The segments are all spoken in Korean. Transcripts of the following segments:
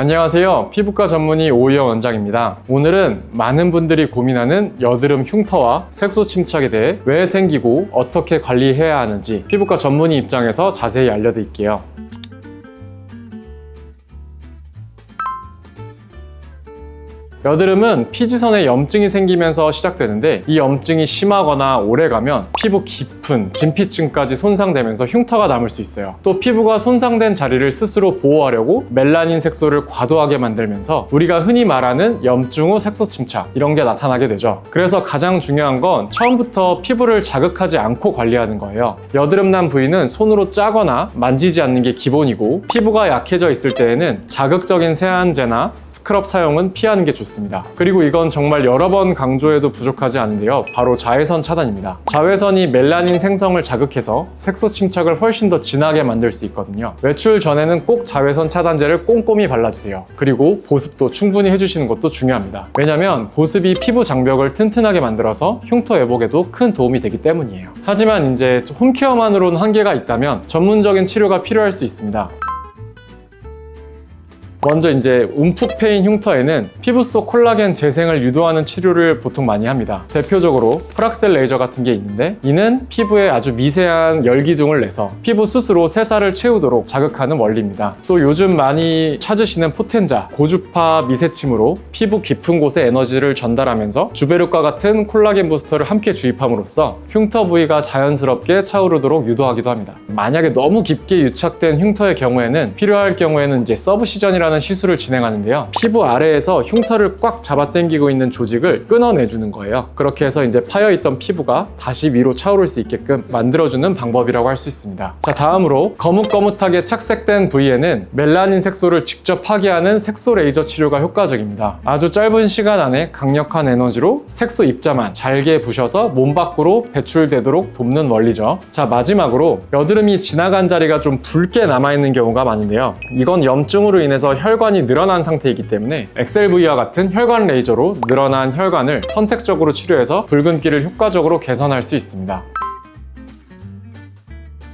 안녕하세요. 피부과 전문의 오희영 원장입니다. 오늘은 많은 분들이 고민하는 여드름 흉터와 색소 침착에 대해 왜 생기고 어떻게 관리해야 하는지 피부과 전문의 입장에서 자세히 알려드릴게요. 여드름은 피지선에 염증이 생기면서 시작되는데 이 염증이 심하거나 오래가면 피부 깊은 진피층까지 손상되면서 흉터가 남을 수 있어요. 또 피부가 손상된 자리를 스스로 보호하려고 멜라닌 색소를 과도하게 만들면서 우리가 흔히 말하는 염증 후 색소 침착 이런 게 나타나게 되죠. 그래서 가장 중요한 건 처음부터 피부를 자극하지 않고 관리하는 거예요. 여드름 난 부위는 손으로 짜거나 만지지 않는 게 기본이고 피부가 약해져 있을 때에는 자극적인 세안제나 스크럽 사용은 피하는 게 좋습니다. 그리고 이건 정말 여러 번 강조해도 부족하지 않은데요. 바로 자외선 차단입니다. 자외선이 멜라닌 생성을 자극해서 색소 침착을 훨씬 더 진하게 만들 수 있거든요. 외출 전에는 꼭 자외선 차단제를 꼼꼼히 발라주세요. 그리고 보습도 충분히 해주시는 것도 중요합니다. 왜냐면 보습이 피부 장벽을 튼튼하게 만들어서 흉터 회복에도 큰 도움이 되기 때문이에요. 하지만 이제 홈케어만으로는 한계가 있다면 전문적인 치료가 필요할 수 있습니다. 먼저 이제 움푹 패인 흉터에는 피부 속 콜라겐 재생을 유도하는 치료를 보통 많이 합니다. 대표적으로 프락셀 레이저 같은 게 있는데 이는 피부에 아주 미세한 열기둥을 내서 피부 스스로 새살을 채우도록 자극하는 원리입니다. 또 요즘 많이 찾으시는 포텐자, 고주파 미세침으로 피부 깊은 곳에 에너지를 전달하면서 주베르과 같은 콜라겐 부스터를 함께 주입함으로써 흉터 부위가 자연스럽게 차오르도록 유도하기도 합니다. 만약에 너무 깊게 유착된 흉터의 경우에는 필요할 경우에는 이제 서브시전이라는 시술을 진행하는데요. 피부 아래에서 흉터를 꽉 잡아당기고 있는 조직을 끊어내주는 거예요. 그렇게 해서 이제 파여있던 피부가 다시 위로 차오를 수 있게끔 만들어주는 방법이라고 할 수 있습니다. 자, 다음으로 거뭇거뭇하게 착색된 부위에는 멜라닌 색소를 직접 파괴하는 색소 레이저 치료가 효과적입니다. 아주 짧은 시간 안에 강력한 에너지로 색소 입자만 잘게 부셔서 몸 밖으로 배출되도록 돕는 원리죠. 자, 마지막으로 여드름이 지나간 자리가 좀 붉게 남아있는 경우가 많은데요. 이건 염증으로 인해서 혈관이 늘어난 상태이기 때문에 엑셀V와 같은 혈관 레이저로 늘어난 혈관을 선택적으로 치료해서 붉은기를 효과적으로 개선할 수 있습니다.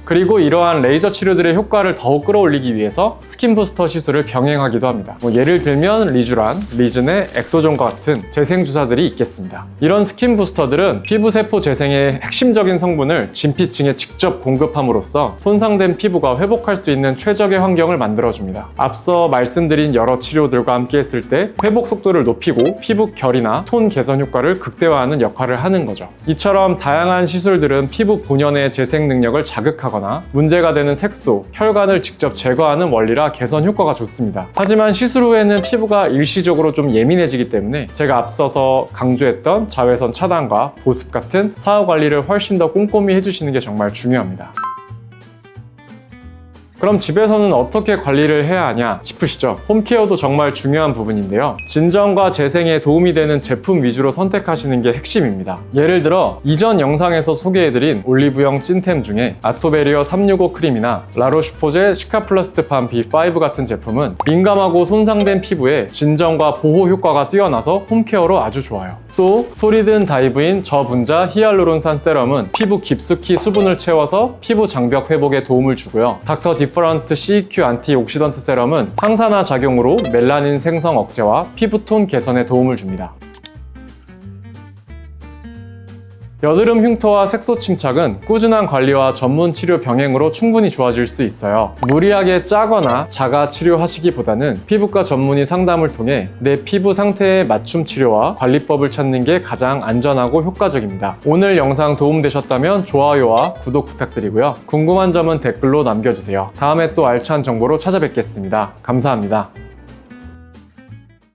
그리고 이러한 레이저 치료들의 효과를 더욱 끌어올리기 위해서 스킨 부스터 시술을 병행하기도 합니다. 예를 들면 리쥬란, 리즈네, 엑소존과 같은 재생 주사들이 있겠습니다. 이런 스킨 부스터들은 피부 세포 재생의 핵심적인 성분을 진피층에 직접 공급함으로써 손상된 피부가 회복할 수 있는 최적의 환경을 만들어줍니다. 앞서 말씀드린 여러 치료들과 함께 했을 때 회복 속도를 높이고 피부 결이나 톤 개선 효과를 극대화하는 역할을 하는 거죠. 이처럼 다양한 시술들은 피부 본연의 재생 능력을 자극하거나 문제가 되는 색소, 혈관을 직접 제거하는 원리라 개선 효과가 좋습니다. 하지만 시술 후에는 피부가 일시적으로 좀 예민해지기 때문에 제가 앞서서 강조했던 자외선 차단과 보습 같은 사후 관리를 훨씬 더 꼼꼼히 해주시는 게 정말 중요합니다. 그럼 집에서는 어떻게 관리를 해야 하냐 싶으시죠? 홈케어도 정말 중요한 부분인데요. 진정과 재생에 도움이 되는 제품 위주로 선택하시는 게 핵심입니다. 예를 들어 이전 영상에서 소개해드린 올리브영 찐템 중에 아토베리어 365 크림이나 라로슈포제 시카플러스트 팜 B5 같은 제품은 민감하고 손상된 피부에 진정과 보호 효과가 뛰어나서 홈케어로 아주 좋아요. 또 토리든 다이브인 저분자 히알루론산 세럼은 피부 깊숙이 수분을 채워서 피부 장벽 회복에 도움을 주고요. 닥터 디퍼런트 CQ 안티옥시던트 세럼은 항산화 작용으로 멜라닌 생성 억제와 피부톤 개선에 도움을 줍니다. 여드름 흉터와 색소 침착은 꾸준한 관리와 전문 치료 병행으로 충분히 좋아질 수 있어요. 무리하게 짜거나 자가 치료하시기보다는 피부과 전문의 상담을 통해 내 피부 상태에 맞춤 치료와 관리법을 찾는 게 가장 안전하고 효과적입니다. 오늘 영상 도움되셨다면 좋아요와 구독 부탁드리고요. 궁금한 점은 댓글로 남겨주세요. 다음에 또 알찬 정보로 찾아뵙겠습니다. 감사합니다.